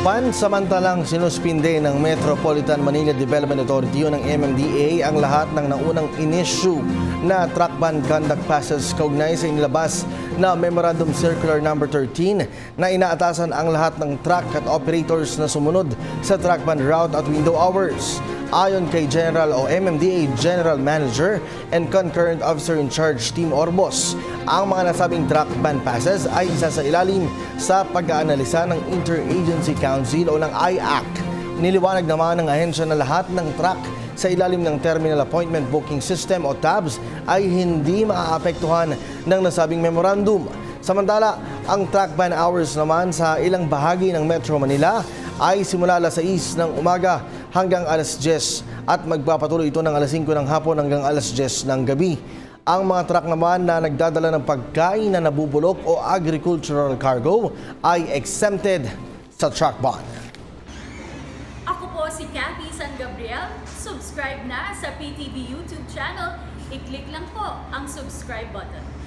Pansamantalang sinuspinde ng Metropolitan Manila Development Authority o ng MMDA ang lahat ng naunang in-issue na truck ban conduct passes kaugnay sa inilabas na Memorandum Circular No. 13 na inaatasan ang lahat ng truck at operators na sumunod sa truck ban route at window hours. Ayon kay General o MMDA General Manager and Concurrent Officer in Charge Team Orbos, ang mga nasabing truck ban passes ay isa sa ilalim sa pag-aanalisa ng Interagency Council o ng IAC. Niliwanag naman ng ahensya na lahat ng truck sa ilalim ng Terminal Appointment Booking System o TABS ay hindi maaapektuhan ng nasabing memorandum. Samantala, ang truck ban hours naman sa ilang bahagi ng Metro Manila ay simula alas 6 ng umaga hanggang alas 10 at magpapatuloy ito ng alas 5 ng hapon hanggang alas 10 ng gabi. Ang mga truck naman na nagdadala ng pagkain na nabubulok o agricultural cargo ay exempted sa truck ban. Ako po si Cathy San Gabriel. Subscribe na sa PTV YouTube channel. I-click lang po ang subscribe button.